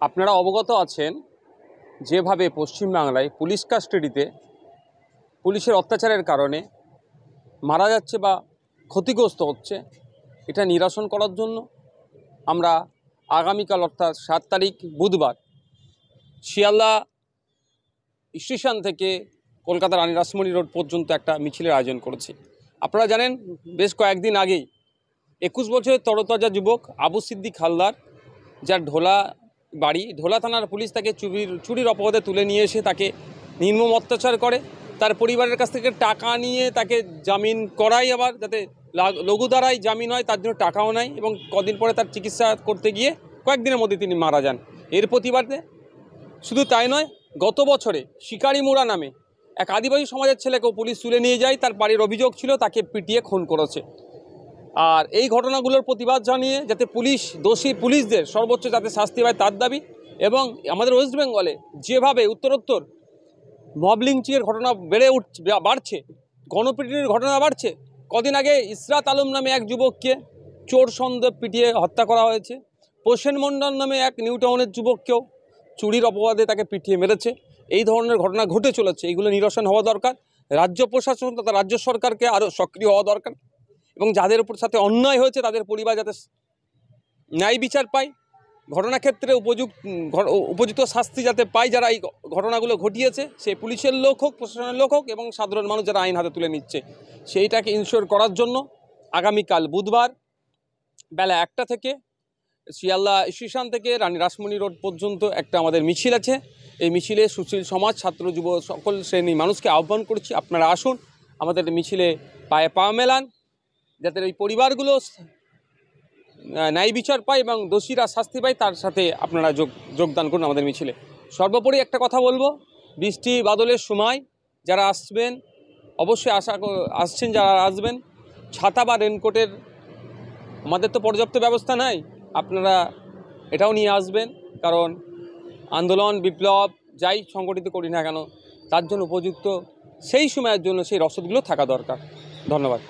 আপনারা অবগত আছেন যেভাবে পশ্চিমবাংলায় পুলিশ কাস্টাডিতে পুলিশের অত্যাচারের কারণে মারা যাচ্ছে বা ক্ষতিগ্রস্ত হচ্ছে, এটা নিরসন করার জন্য আমরা আগামীকাল অর্থাৎ 7 তারিখ বুধবার শিয়ালদা স্টেশন থেকে কলকাতার রানী রাসমণি রোড পর্যন্ত একটা মিছিলের আয়োজন করেছি। আপনারা জানেন বেশ কয়েকদিন আগেই 21 বছরের তরতাজা যুবক আবু সিদ্দিক হালদার, যার ঢোলা থানার পুলিশ তাকে চুরির অপরাধে তুলে নিয়ে এসে তাকে নির্মম অত্যাচার করে। তার পরিবারের কাছ থেকে টাকা নিয়ে তাকে জামিন করায়, আবার যাতে লঘু ধারায় জামিন হয় তার জন্য টাকাও নেয়, এবং কদিন পরে তার চিকিৎসা করতে গিয়ে কয়েকদিনের মধ্যে তিনি মারা যান। এর প্রতিবাদে শুধু তাই নয়, গত বছরে শিকারি মুড়া নামে এক আদিবাসী সমাজের ছেলেকেও পুলিশ তুলে নিয়ে যায়। তার বাড়ির অভিযোগ ছিল তাকে পিটিয়ে খুন করেছে। আর এই ঘটনাগুলোর প্রতিবাদ জানিয়ে যাতে দোষী পুলিশদের সর্বোচ্চ যাতে শাস্তি পায় তার দাবি। এবং আমাদের ওয়েস্ট বেঙ্গলে যেভাবে উত্তরোত্তর মব লিঞ্চিংয়ের ঘটনা বাড়ছে, গণপিটুনির ঘটনা বাড়ছে, কদিন আগে ইসরাত আলম নামে এক যুবককে চোর সন্দেহে পিটিয়ে হত্যা করা হয়েছে। প্রসেন মণ্ডল নামে এক নিউ টাউনের যুবককেও চুরির অপবাদে তাকে পিটিয়ে মেরেছে। এই ধরনের ঘটনা ঘটে চলেছে। এইগুলো নিরসন হওয়া দরকার। রাজ্য প্রশাসন তথা রাজ্য সরকারকে আরও সক্রিয় হওয়া দরকার, এবং যাদের উপর সাথে অন্যায় হয়েছে তাদের পরিবার যাতে ন্যায় বিচার পায়, ঘটনাক্ষেত্রে উপযুক্ত শাস্তি যাতে পায় যারা এই ঘটনাগুলো ঘটিয়েছে, সে পুলিশের লোক হোক, প্রশাসনের লোক হোক, এবং সাধারণ মানুষ যারা আইন হাতে তুলে নিচ্ছে, সেইটাকে ইনশিওর করার জন্য আগামীকাল বুধবার বেলা 1টা থেকে শিয়ালদা স্টেশন থেকে রানী রাসমণি রোড পর্যন্ত একটা আমাদের মিছিল আছে। এই মিছিলে সুশীল সমাজ, ছাত্র, যুব সকল শ্রেণীর মানুষকে আহ্বান করছি, আপনারা আসুন, আমাদের মিছিলে পায়ে পা মেলান, যাতে এই পরিবারগুলো ন্যায় বিচার পায় এবং দোষীরা শাস্তি পায়, তার সাথে আপনারা যোগদান করুন আমাদের মিছিলে। সর্বোপরি একটা কথা বলবো, বৃষ্টি বাদলের সময় যারা আসবেন, অবশ্যই আসছেন যারা আসবেন, ছাতা বা রেনকোটের আমাদের তো পর্যাপ্ত ব্যবস্থা নাই, আপনারা এটাও নিয়ে আসবেন, কারণ আন্দোলন বিপ্লব যাই সংগঠিত করি না কেন তার জন্য উপযুক্ত সেই সময়ের জন্য সেই রসদগুলো থাকা দরকার। ধন্যবাদ।